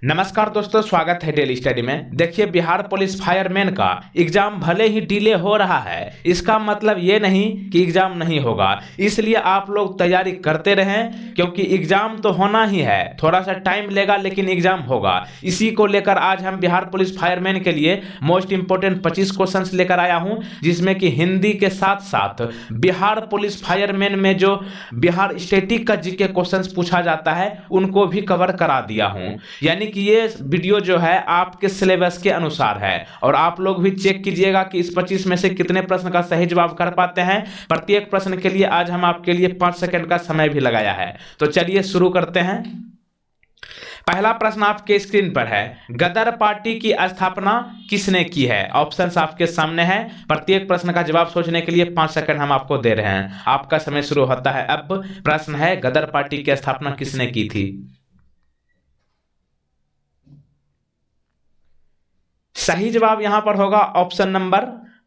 नमस्कार दोस्तों, स्वागत है डेली स्टडी में। देखिए, बिहार पुलिस फायरमैन का एग्जाम भले ही डिले हो रहा है, इसका मतलब ये नहीं कि एग्जाम नहीं होगा। इसलिए आप लोग तैयारी करते रहें, क्योंकि एग्जाम तो होना ही है। थोड़ा सा टाइम लेगा लेकिन एग्जाम होगा। इसी को लेकर आज हम बिहार पुलिस फायरमैन के लिए मोस्ट इंपोर्टेंट 25 क्वेश्चंस लेकर आया हूं, जिसमें कि हिंदी के साथ साथ बिहार पुलिस फायरमैन में जो बिहार स्टैटिक का जीके क्वेश्चंस पूछा जाता है उनको भी कवर करा दिया हूं। यानी कि ये वीडियो जो है आपके सिलेबस के अनुसार है, और आप लोग भी चेक कीजिएगा कि इस 25 में से कितने प्रश्न का सही जवाब कर पाते हैं। प्रत्येक प्रश्न के लिए आज हम आपके लिए 5 सेकंड का समय भी लगाया है। तो चलिए शुरू करते हैं। पहला प्रश्न आपके स्क्रीन पर है, गदर पार्टी की स्थापना किसने की है? ऑप्शंस आपके सामने है। प्रत्येक प्रश्न का जवाब सोचने के लिए 5 सेकंड हम आपको दे रहे हैं। आपका समय शुरू होता है अब। प्रश्न है, गदर पार्टी की स्थापना किसने की थी? सही जवाब यहां पर होगा ऑप्शन नंबर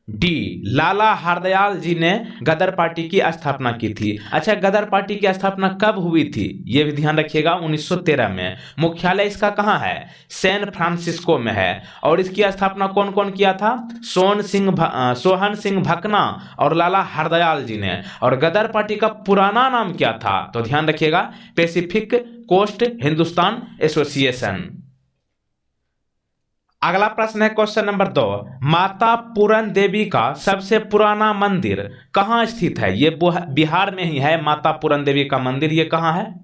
डी, लाला हरदयाल जी ने गदर पार्टी की स्थापना की थी। अच्छा, गदर पार्टी की स्थापना कब हुई थी यह भी ध्यान रखिएगा, 1913 में। मुख्यालय इसका कहां है? सैन फ्रांसिस्को में है। और इसकी स्थापना कौन कौन किया था? सोहन सिंह भकना और लाला हरदयाल जी ने। और गदर पार्टी का पुराना नाम क्या था? तो ध्यान रखिएगा, पैसिफिक कोस्ट हिंदुस्तान एसोसिएशन। अगला प्रश्न है क्वेश्चन नंबर 2, माता पूरन देवी का सबसे पुराना मंदिर कहां स्थित है? ये बिहार में ही है। माता पूरन देवी का मंदिर ये कहां है?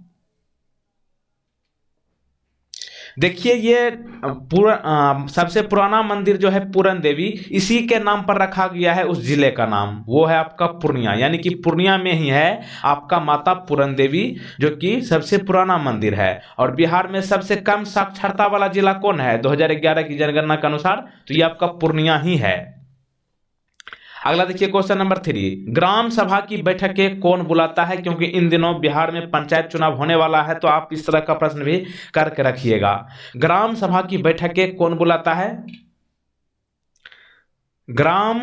देखिए, ये सबसे पुराना मंदिर जो है पूरन देवी, इसी के नाम पर रखा गया है। उस जिले का नाम वो है आपका पूर्णिया, यानी कि पूर्णिया में ही है आपका माता पूरन देवी, जो कि सबसे पुराना मंदिर है। और बिहार में सबसे कम साक्षरता वाला जिला कौन है 2011 की जनगणना के अनुसार? तो ये आपका पूर्णिया ही है। अगला देखिए क्वेश्चन नंबर 3, ग्राम सभा की बैठकें कौन बुलाता है? क्योंकि इन दिनों बिहार में पंचायत चुनाव होने वाला है, तो आप इस तरह का प्रश्न भी करके रखिएगा। ग्राम सभा की बैठकें कौन बुलाता है? ग्राम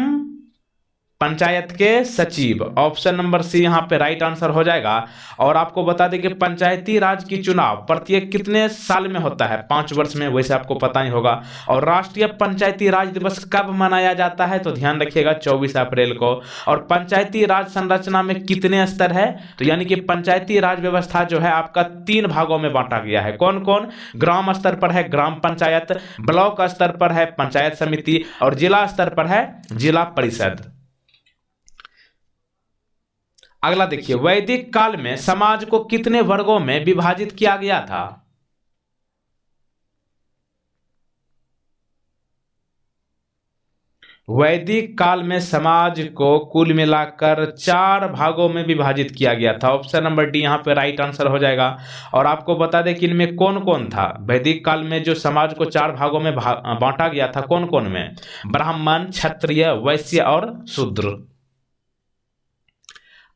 पंचायत के सचिव। ऑप्शन नंबर सी यहां पे राइट आंसर हो जाएगा। और आपको बता दें कि पंचायती राज की चुनाव प्रत्येक कितने साल में होता है? 5 वर्ष में, वैसे आपको पता ही होगा। और राष्ट्रीय पंचायती राज दिवस कब मनाया जाता है? तो ध्यान रखिएगा 24 अप्रैल को। और पंचायती राज संरचना में कितने स्तर है? तो यानी कि पंचायती राज व्यवस्था जो है आपका 3 भागों में बांटा गया है। कौन कौन? ग्राम स्तर पर है ग्राम पंचायत, ब्लॉक स्तर पर है पंचायत समिति, और जिला स्तर पर है जिला परिषद। अगला देखिए, वैदिक काल में समाज को कितने वर्गों में विभाजित किया गया था? वैदिक काल में समाज को कुल मिलाकर 4 भागों में विभाजित किया गया था। ऑप्शन नंबर डी यहां पे राइट आंसर हो जाएगा। और आपको बता दें कि इनमें कौन कौन था। वैदिक काल में जो समाज को 4 भागों में बांटा गया था, कौन कौन में? ब्राह्मण, क्षत्रिय, वैश्य और शूद्र।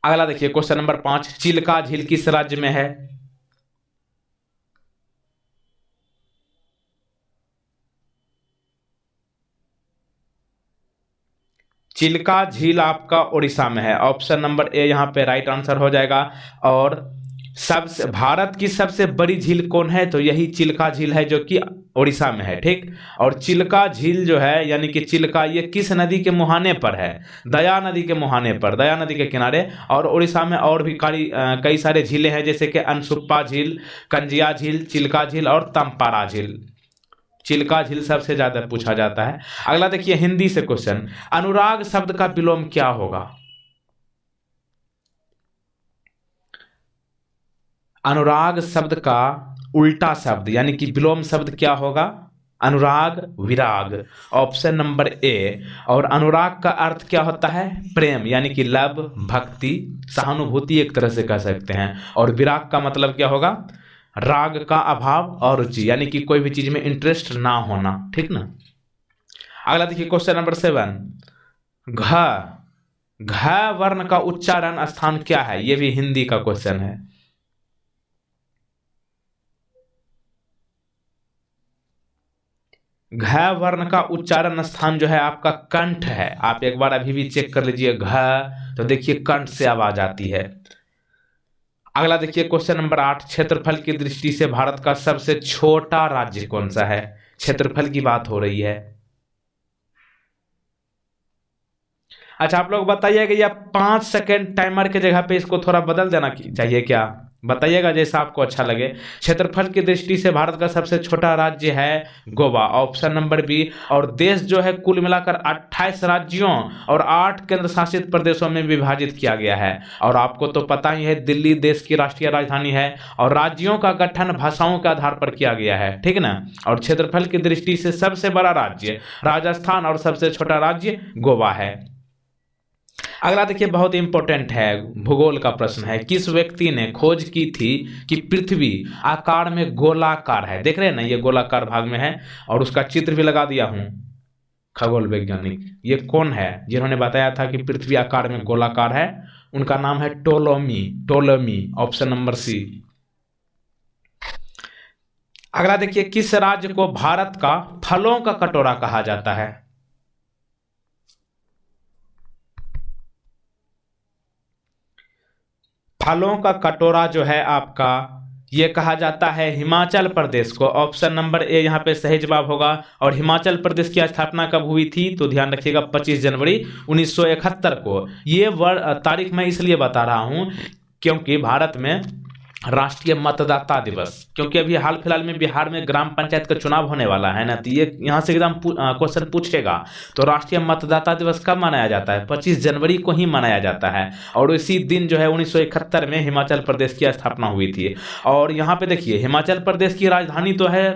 अगला देखिए क्वेश्चन नंबर 5, चिल्का झील किस राज्य में है? चिल्का झील आपका उड़ीसा में है। ऑप्शन नंबर ए यहां पे राइट आंसर हो जाएगा। और सबसे भारत की सबसे बड़ी झील कौन है? तो यही चिल्का झील है, जो कि उड़ीसा में है। ठीक। और चिल्का झील जो है, यानी कि चिल्का, ये किस नदी के मुहाने पर है? दया नदी के मुहाने पर, दया नदी के किनारे। और उड़ीसा में और भी कई सारे झीलें हैं, जैसे कि अनसुप्पा झील, कंजिया झील, चिल्का झील और तंपारा झील। चिल्का झील सबसे ज्यादा पूछा जाता है। अगला देखिए हिंदी से क्वेश्चन, अनुराग शब्द का विलोम क्या होगा? अनुराग शब्द का उल्टा शब्द यानी कि विलोम शब्द क्या होगा? अनुराग विराग। Option number A. और अनुराग का अर्थ क्या होता है? प्रेम, यानी कि लव, भक्ति, सहानुभूति एक तरह से कह सकते हैं। और विराग का मतलब क्या होगा? राग का अभाव और रुचि, यानी कि कोई भी चीज में इंटरेस्ट ना होना। ठीक ना। अगला देखिए क्वेश्चन नंबर 7, घ वर्ण का उच्चारण स्थान क्या है? यह भी हिंदी का क्वेश्चन है। घ वर्ण का उच्चारण स्थान जो है आपका कंठ है। आप एक बार अभी भी चेक कर लीजिए घ, तो देखिए कंठ से आवाज आती है। अगला देखिए क्वेश्चन नंबर 8, क्षेत्रफल की दृष्टि से भारत का सबसे छोटा राज्य कौन सा है? क्षेत्रफल की बात हो रही है। अच्छा आप लोग बताइएगा, या 5 सेकेंड टाइमर के जगह पे इसको थोड़ा बदल देना चाहिए क्या? बताइएगा जैसा आपको अच्छा लगे। क्षेत्रफल की दृष्टि से भारत का सबसे छोटा राज्य है गोवा, ऑप्शन नंबर बी। और देश जो है कुल मिलाकर 28 राज्यों और 8 केंद्र शासित प्रदेशों में विभाजित किया गया है। और आपको तो पता ही है दिल्ली देश की राष्ट्रीय राजधानी है, और राज्यों का गठन भाषाओं के आधार पर किया गया है, ठीक ना। और क्षेत्रफल की दृष्टि से सबसे बड़ा राज्य राजस्थान और सबसे छोटा राज्य गोवा है। अगला देखिए बहुत इंपॉर्टेंट है, भूगोल का प्रश्न है। किस व्यक्ति ने खोज की थी कि पृथ्वी आकार में गोलाकार है? देख रहे हैं ना, ये गोलाकार भाग में है, और उसका चित्र भी लगा दिया हूं। खगोल वैज्ञानिक ये कौन है जिन्होंने बताया था कि पृथ्वी आकार में गोलाकार है? उनका नाम है टोलोमी, ऑप्शन नंबर सी। अगला देखिए, किस राज्य को भारत का फलों का कटोरा कहा जाता है? फलों का कटोरा जो है आपका, ये कहा जाता है हिमाचल प्रदेश को। ऑप्शन नंबर ए यहाँ पे सही जवाब होगा। और हिमाचल प्रदेश की स्थापना कब हुई थी? तो ध्यान रखिएगा 25 जनवरी 1971 को। ये तारीख मैं इसलिए बता रहा हूं क्योंकि भारत में राष्ट्रीय मतदाता दिवस, क्योंकि अभी हाल फिलहाल में बिहार में ग्राम पंचायत का चुनाव होने वाला है ना, तो ये यहाँ से एकदम क्वेश्चन पूछेगा। तो राष्ट्रीय मतदाता दिवस कब मनाया जाता है? 25 जनवरी को ही मनाया जाता है। और इसी दिन जो है 1971 में हिमाचल प्रदेश की स्थापना हुई थी। और यहाँ पे देखिए हिमाचल प्रदेश की राजधानी तो है,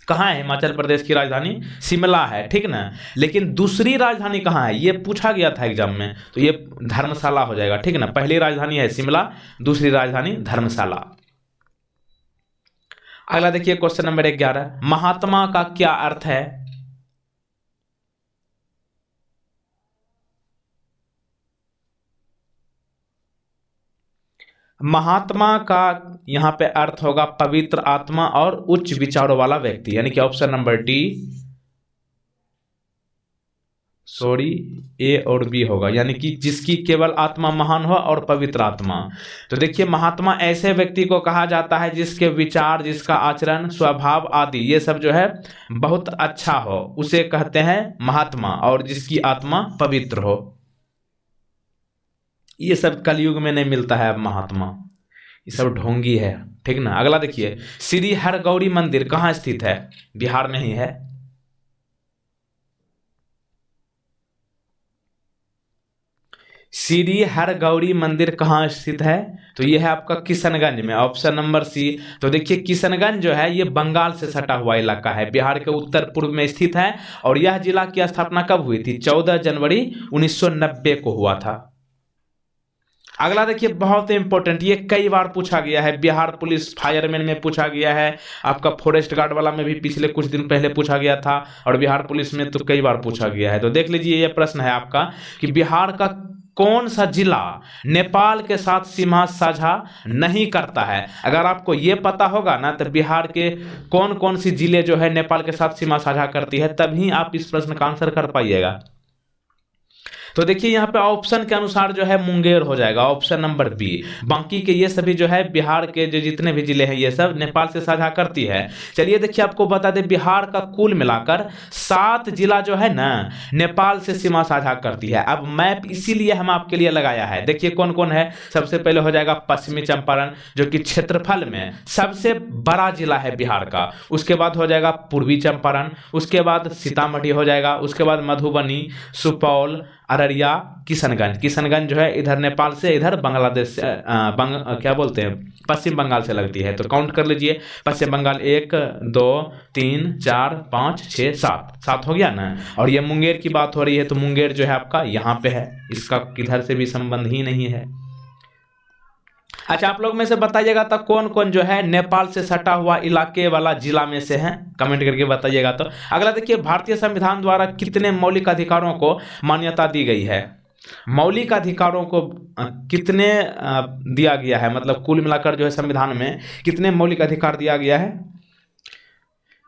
कहाँ है हिमाचल प्रदेश की राजधानी? शिमला है, ठीक ना। लेकिन दूसरी राजधानी कहाँ है ये पूछा गया था एग्जाम में, तो ये धर्मशाला हो जाएगा, ठीक ना। पहली राजधानी है शिमला, दूसरी राजधानी धर्मशाला। अगला देखिए क्वेश्चन नंबर 11, महात्मा का क्या अर्थ है? महात्मा का यहां पे अर्थ होगा पवित्र आत्मा और उच्च विचारों वाला व्यक्ति, यानी कि ऑप्शन नंबर डी, ए और बी होगा, यानी कि जिसकी केवल आत्मा महान हो और पवित्र आत्मा। तो देखिए महात्मा ऐसे व्यक्ति को कहा जाता है जिसके विचार, जिसका आचरण, स्वभाव आदि ये सब जो है बहुत अच्छा हो, उसे कहते हैं महात्मा। और जिसकी आत्मा पवित्र हो, ये सब कलयुग में नहीं मिलता है अब महात्मा, ये सब ढोंगी है, ठीक ना। अगला देखिए, श्री हरगौरी मंदिर कहाँ स्थित है? बिहार में ही है। श्री हरगौरी मंदिर कहाँ स्थित है? तो ये है आपका किशनगंज में, ऑप्शन नंबर सी। तो देखिए किशनगंज जो है ये बंगाल से सटा हुआ इलाका है, बिहार के उत्तर पूर्व में स्थित है। और यह जिला की स्थापना कब हुई थी? 14 जनवरी 1990 को हुआ था। अगला देखिए बहुत इंपॉर्टेंट, ये कई बार पूछा गया है, बिहार पुलिस फायरमैन में पूछा गया है, आपका फॉरेस्ट गार्ड वाला में भी पिछले कुछ दिन पहले पूछा गया था, और बिहार पुलिस में तो कई बार पूछा गया है। तो देख लीजिए ये प्रश्न है आपका कि बिहार का कौन सा जिला नेपाल के साथ सीमा साझा नहीं करता है? अगर आपको ये पता होगा ना तो बिहार के कौन कौन सी जिले जो है नेपाल के साथ सीमा साझा करती है, तभी आप इस प्रश्न का आंसर कर पाइएगा। तो देखिए यहाँ पे ऑप्शन के अनुसार जो है मुंगेर हो जाएगा, ऑप्शन नंबर बी। बाकी के ये सभी जो है बिहार के जो जितने भी जिले हैं ये सब नेपाल से साझा करती है। चलिए देखिए आपको बता दें, बिहार का कुल मिलाकर 7 जिला जो है ना नेपाल से सीमा साझा करती है। अब मैप इसीलिए हम आपके लिए लगाया है, देखिए कौन कौन है। सबसे पहले हो जाएगा पश्चिमी चंपारण, जो कि क्षेत्रफल में सबसे बड़ा जिला है बिहार का। उसके बाद हो जाएगा पूर्वी चंपारण, उसके बाद सीतामढ़ी हो जाएगा, उसके बाद मधुबनी, सुपौल, अररिया, किशनगंज जो है इधर नेपाल से, इधर बांग्लादेश से, क्या बोलते हैं, पश्चिम बंगाल से लगती है। तो काउंट कर लीजिए, पश्चिम बंगाल 1 2 3 4 5 6 7 हो गया ना। और ये मुंगेर की बात हो रही है, तो मुंगेर जो है आपका यहाँ पे है, इसका किधर से भी संबंध ही नहीं है। अच्छा आप लोग में से बताइएगा तो कौन कौन जो है नेपाल से सटा हुआ इलाके वाला जिला में से है, कमेंट करके बताइएगा। तो अगला देखिए, भारतीय संविधान द्वारा कितने मौलिक अधिकारों को मान्यता दी गई है? मौलिक अधिकारों को कितने दिया गया है, मतलब कुल मिलाकर जो है संविधान में कितने मौलिक अधिकार दिया गया है?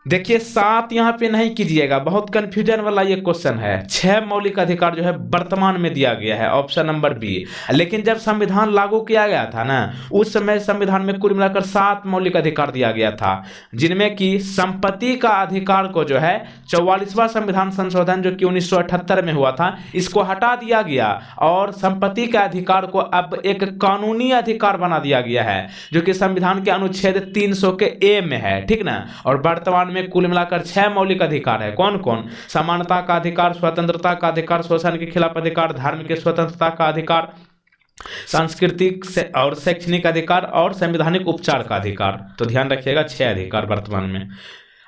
देखिए 7 यहाँ पे नहीं कीजिएगा, बहुत कंफ्यूजन वाला ये क्वेश्चन है। 6 मौलिक अधिकार जो है वर्तमान में दिया गया है, ऑप्शन नंबर बी। लेकिन जब संविधान लागू किया गया था ना, उस समय संविधान में कुल मिलाकर 7 मौलिक अधिकार दिया गया था, जिनमें कि संपत्ति का अधिकार को जो है 44वां संविधान संशोधन जो कि 1978 में हुआ था, इसको हटा दिया गया और संपत्ति के अधिकार को अब एक कानूनी अधिकार बना दिया गया है, जो कि संविधान के अनुच्छेद 300 के ए में है, ठीक ना। और वर्तमान में कुल मिलाकर 6 मौलिक अधिकार है। कौन कौन? समानता का अधिकार, स्वतंत्रता का अधिकार, शोषण के खिलाफ अधिकार, धर्म की स्वतंत्रता का अधिकार, सांस्कृतिक और शैक्षणिक अधिकार और संवैधानिक उपचार का अधिकार। तो ध्यान रखिएगा 6 अधिकार वर्तमान में।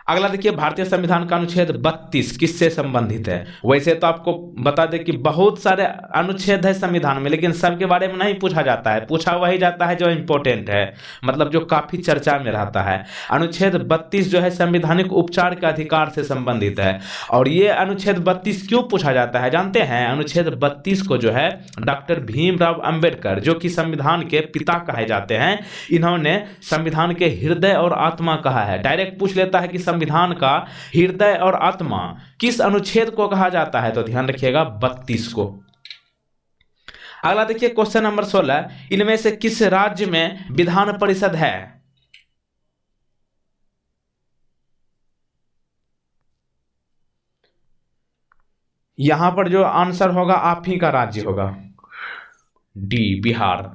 अगला देखिए, भारतीय संविधान का अनुच्छेद 32 किससे संबंधित है? वैसे तो आपको बता दें कि बहुत सारे अनुच्छेद है संविधान में, लेकिन सबके बारे में नहीं पूछा जाता है, पूछा वही जाता है जो इंपॉर्टेंट है, मतलब जो काफी चर्चा में रहता है। अनुच्छेद 32 जो है संवैधानिक उपचार के अधिकार से संबंधित है। और ये अनुच्छेद 32 क्यों पूछा जाता है जानते हैं? अनुच्छेद 32 को जो है डॉक्टर भीमराव अंबेडकर, जो कि संविधान के पिता कहे जाते हैं, इन्होंने संविधान के हृदय और आत्मा कहा है। डायरेक्ट पूछ लेता है कि संविधान का हृदय और आत्मा किस अनुच्छेद को कहा जाता है? तो ध्यान रखिएगा 32 को। अगला देखिए क्वेश्चन नंबर 16, इनमें से किस राज्य में विधान परिषद है? यहां पर जो आंसर होगा आप ही का राज्य होगा, डी बिहार।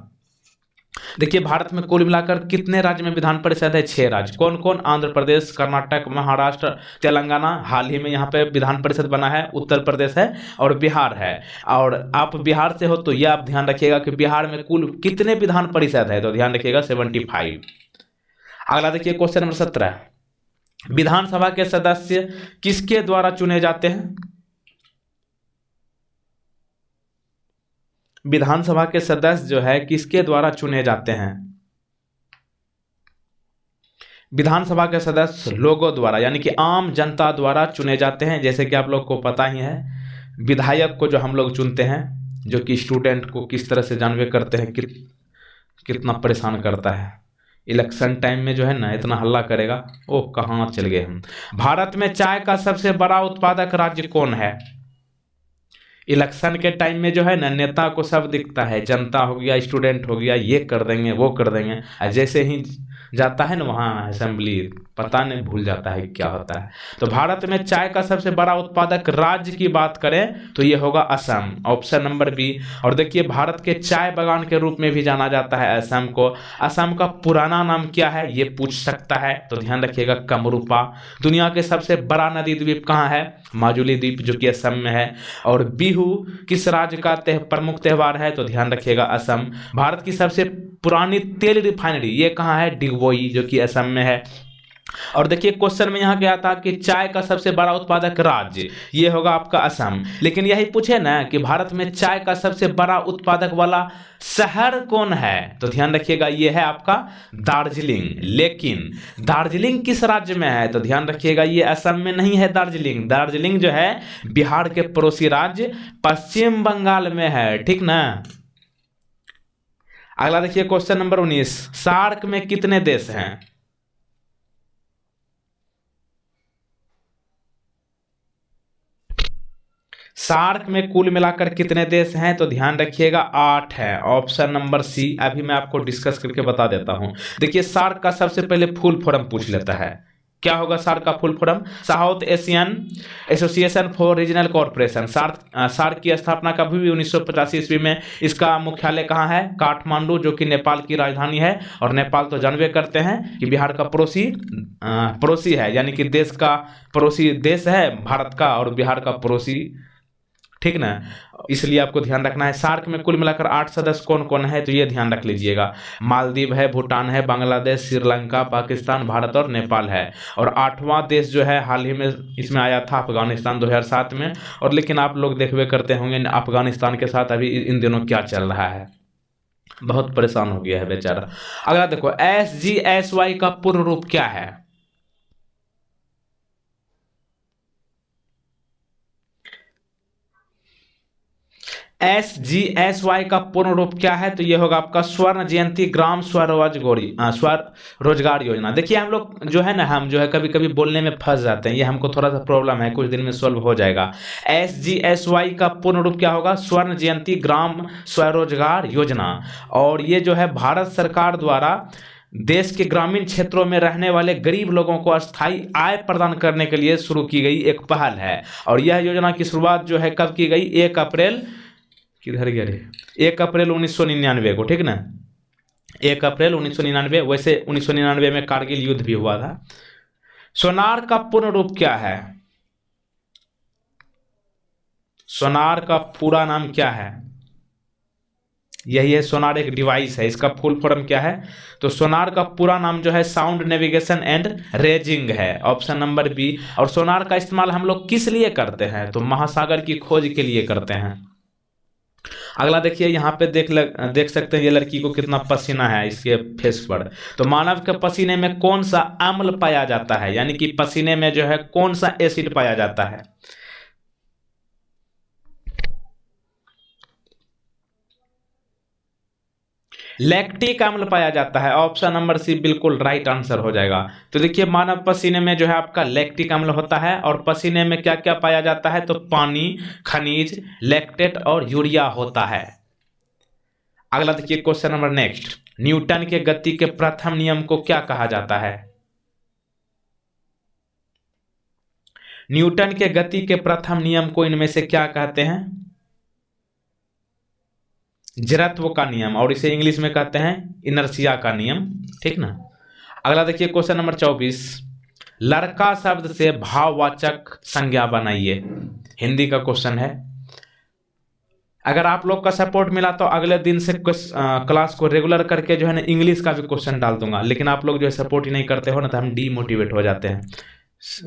देखिए भारत में कुल मिलाकर कितने राज्य में विधान परिषद है? 6 राज्य। कौन कौन? आंध्र प्रदेश, कर्नाटक, महाराष्ट्र, तेलंगाना, हाल ही में यहाँ पे विधान परिषद बना है, उत्तर प्रदेश है और बिहार है। और आप बिहार से हो तो यह आप ध्यान रखिएगा कि बिहार में कुल कितने विधान परिषद है? तो ध्यान रखिएगा 75। अगला देखिए क्वेश्चन नंबर 17, विधानसभा के सदस्य किसके द्वारा चुने जाते हैं? विधानसभा के सदस्य जो है किसके द्वारा चुने जाते हैं? विधानसभा के सदस्य लोगों द्वारा, यानी कि आम जनता द्वारा चुने जाते हैं। जैसे कि आप लोग को पता ही है, विधायक को जो हम लोग चुनते हैं, जो कि स्टूडेंट को किस तरह से जानवे करते हैं, कितना परेशान करता है। इलेक्शन टाइम में जो है ना इतना हल्ला करेगा, ओह कहाँ चल गए हम। भारत में चाय का सबसे बड़ा उत्पादक राज्य कौन है? इलेक्शन के टाइम में जो है ना नेता को सब दिखता है, जनता हो गया, स्टूडेंट हो गया, ये कर देंगे वो कर देंगे, जैसे ही जाता है ना वहाँ असेंबली, पता नहीं भूल जाता है क्या होता है। तो भारत में चाय का सबसे बड़ा उत्पादक राज्य की बात करें तो ये होगा असम, ऑप्शन नंबर बी। और देखिए भारत के चाय बागान के रूप में भी जाना जाता है असम को। असम का पुराना नाम क्या है ये पूछ सकता है, तो ध्यान रखिएगा कमरूपा। दुनिया के सबसे बड़ा नदी द्वीप कहाँ है? माजुली द्वीप, जो कि असम में है। और बिहू किस राज्य का प्रमुख त्योहार है? तो ध्यान रखिएगा असम। भारत की सबसे पुरानी तेल रिफाइनरी ये कहाँ है? डिगबोई, जो कि असम में है। और देखिए क्वेश्चन में यहाँ क्या था कि चाय का सबसे बड़ा उत्पादक राज्य, ये होगा आपका असम। लेकिन यही पूछे ना कि भारत में चाय का सबसे बड़ा उत्पादक वाला शहर कौन है? तो ध्यान रखिएगा ये है आपका दार्जिलिंग। लेकिन दार्जिलिंग किस राज्य में है? तो ध्यान रखिएगा ये असम में नहीं है दार्जिलिंग। दार्जिलिंग जो है बिहार के पड़ोसी राज्य पश्चिम बंगाल में है, ठीक ना। अगला देखिए क्वेश्चन नंबर 19, सार्क में कितने देश हैं? सार्क में कुल मिलाकर कितने देश हैं? तो ध्यान रखिएगा 8 है, ऑप्शन नंबर सी। अभी मैं आपको डिस्कस करके बता देता हूं। देखिए सार्क का सबसे पहले फुल फॉर्म पूछ लेता है, क्या होगा सार्क का full form? South Asian Association for Regional Cooperation. SAARC की स्थापना कभी भी 1985 ईस्वी में। इसका मुख्यालय कहाँ है? काठमांडू, जो कि नेपाल की राजधानी है। और नेपाल तो जानवे करते हैं कि बिहार का पड़ोसी है, यानी कि देश का पड़ोसी देश है भारत का, और बिहार का पड़ोसी, ठीक ना। इसलिए आपको ध्यान रखना है। सार्क में कुल मिलाकर 8 सदस्य कौन कौन है? तो ये ध्यान रख लीजिएगा, मालदीव है, भूटान है, बांग्लादेश, श्रीलंका, पाकिस्तान, भारत और नेपाल है। और 8वां देश जो है हाल ही में इसमें आया था अफगानिस्तान 2007 में। और लेकिन आप लोग देखवे करते होंगे अफगानिस्तान के साथ अभी इन दिनों क्या चल रहा है, बहुत परेशान हो गया है बेचारा। अगला देखो, SGSY का पूर्ण रूप क्या है? SGSY का पूर्ण रूप क्या है? तो ये होगा आपका स्वर्ण जयंती ग्राम स्वरोजगार योजना। देखिए हम लोग जो है ना, हम जो है कभी कभी बोलने में फंस जाते हैं, ये हमको थोड़ा सा प्रॉब्लम है, कुछ दिन में सॉल्व हो जाएगा। SGSY का पूर्ण रूप क्या होगा? स्वर्ण जयंती ग्राम स्वरोजगार योजना। और ये जो है भारत सरकार द्वारा देश के ग्रामीण क्षेत्रों में रहने वाले गरीब लोगों को अस्थायी आय प्रदान करने के लिए शुरू की गई एक पहल है। और यह योजना की शुरुआत जो है कब की गई? 1 अप्रैल, किधर गया रे, 1 अप्रैल 1999 को, ठीक ना, 1 अप्रैल 1999। वैसे 1999 में कारगिल युद्ध भी हुआ था। सोनार का पूर्ण रूप क्या है? सोनार का पूरा नाम क्या है? यही है, सोनार एक डिवाइस है, इसका फुल फॉर्म क्या है? तो सोनार का पूरा नाम जो है साउंड नेविगेशन एंड रेजिंग है, ऑप्शन नंबर बी। और सोनार का इस्तेमाल हम लोग किस लिए करते हैं? तो महासागर की खोज के लिए करते हैं। अगला देखिए, यहाँ पे देख सकते हैं ये लड़की को कितना पसीना है इसके फेस पर। तो मानव के पसीने में कौन सा अम्ल पाया जाता है, यानी कि पसीने में जो है कौन सा एसिड पाया जाता है? लैक्टिक अम्ल पाया जाता है, ऑप्शन नंबर सी बिल्कुल राइट आंसर हो जाएगा। तो देखिए मानव पसीने में जो है आपका लैक्टिक अम्ल होता है। और पसीने में क्या क्या पाया जाता है? तो पानी, खनिज, लैक्टेट और यूरिया होता है। अगला देखिए क्वेश्चन नंबर नेक्स्ट, न्यूटन के गति के प्रथम नियम को क्या कहा जाता है? न्यूटन के गति के प्रथम नियम को इनमें से क्या कहते हैं? जड़त्व का नियम, और इसे इंग्लिश में कहते हैं इनर्शिया का नियम, ठीक ना। अगला देखिए क्वेश्चन नंबर 24, लड़का शब्द से भाववाचक संज्ञा बनाइए। हिंदी का क्वेश्चन है। अगर आप लोग का सपोर्ट मिला तो अगले दिन से क्लास को रेगुलर करके जो है ना इंग्लिश का भी क्वेश्चन डाल दूंगा। लेकिन आप लोग जो है सपोर्ट ही नहीं करते हो ना, तो हम डीमोटिवेट हो जाते हैं।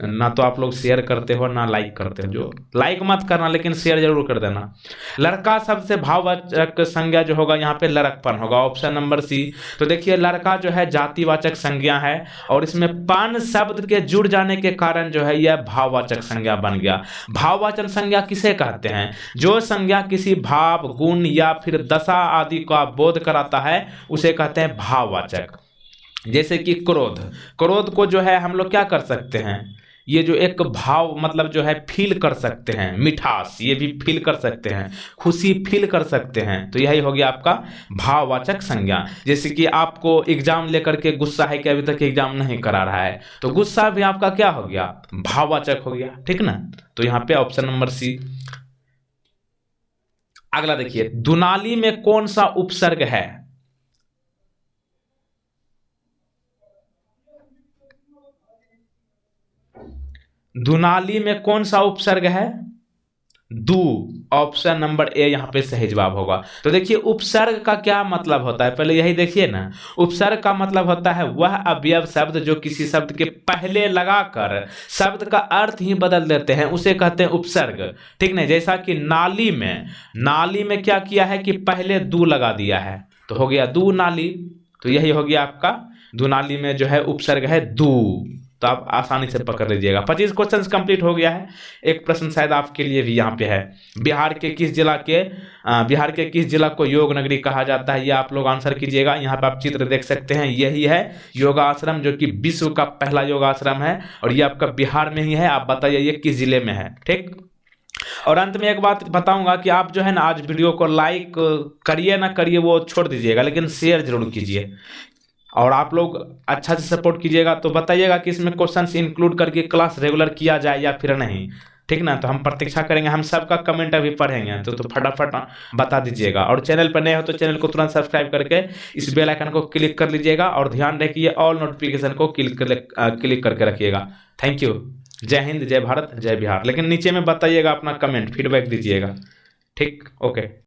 ना तो आप लोग शेयर करते हो ना लाइक करते हो। जो लाइक मत करना लेकिन शेयर जरूर कर देना। लड़का शब्द से भाववाचक संज्ञा जो होगा यहाँ पे लड़कपन होगा, ऑप्शन नंबर सी। तो देखिए लड़का जो है जातिवाचक संज्ञा है, और इसमें पन शब्द के जुड़ जाने के कारण जो है यह भाववाचक संज्ञा बन गया। भाववाचक संज्ञा किसे कहते हैं? जो संज्ञा किसी भाव, गुण या फिर दशा आदि का बोध कराता है उसे कहते हैं भाववाचक। जैसे कि क्रोध, क्रोध को जो है हम लोग क्या कर सकते हैं? ये जो एक भाव मतलब जो है फील कर सकते हैं, मिठास ये भी फील कर सकते हैं, खुशी फील कर सकते हैं। तो यही हो गया आपका भाववाचक संज्ञा। जैसे कि आपको एग्जाम लेकर के गुस्सा है कि अभी तक एग्जाम नहीं करा रहा है, तो गुस्सा भी आपका क्या हो गया? भाववाचक हो गया, ठीक ना। तो यहाँ पे ऑप्शन नंबर सी। अगला देखिए, दुनाली में कौन सा उपसर्ग है? दुनाली में कौन सा उपसर्ग है? दू, ऑप्शन नंबर ए यहाँ पे सही जवाब होगा। तो देखिए उपसर्ग का क्या मतलब होता है, पहले यही देखिए ना। उपसर्ग का मतलब होता है वह अवयव शब्द जो किसी शब्द के पहले लगाकर शब्द का अर्थ ही बदल देते हैं, उसे कहते हैं उपसर्ग, ठीक नहीं। जैसा कि नाली में क्या किया है कि पहले दू लगा दिया है, तो हो गया दू नाली। तो यही हो गया आपका दुनाली में जो है उपसर्ग है दू। तो आप आसानी से पकड़ लीजिएगा। 25 क्वेश्चंस कंप्लीट हो गया है। एक प्रश्न शायद आपके लिए भी यहाँ पे है, बिहार के किस जिला को योग नगरी कहा जाता है? ये आप लोग आंसर कीजिएगा। यहाँ पे आप चित्र देख सकते हैं, यही है योगाश्रम, जो कि विश्व का पहला योगाश्रम है, और ये आपका बिहार में ही है। आप बताइए ये किस जिले में है, ठीक। और अंत में एक बात बताऊंगा कि आप जो है ना आज वीडियो को लाइक करिए ना करिए वो छोड़ दीजिएगा, लेकिन शेयर जरूर कीजिए। और आप लोग अच्छा से सपोर्ट कीजिएगा तो बताइएगा कि इसमें क्वेश्चंस इंक्लूड करके क्लास रेगुलर किया जाए या फिर नहीं, ठीक ना। तो हम प्रतीक्षा करेंगे, हम सबका कमेंट अभी पढ़ेंगे, तो फटाफट बता दीजिएगा। और चैनल पर नए हो तो चैनल को तुरंत सब्सक्राइब करके इस बेल आइकन को क्लिक कर लीजिएगा, और ध्यान रखिए ऑल नोटिफिकेशन को क्लिक करके रखिएगा। Thank you. जय हिंद, जय भारत, जय बिहार। लेकिन नीचे में बताइएगा अपना कमेंट, फीडबैक दीजिएगा, ठीक। ओके।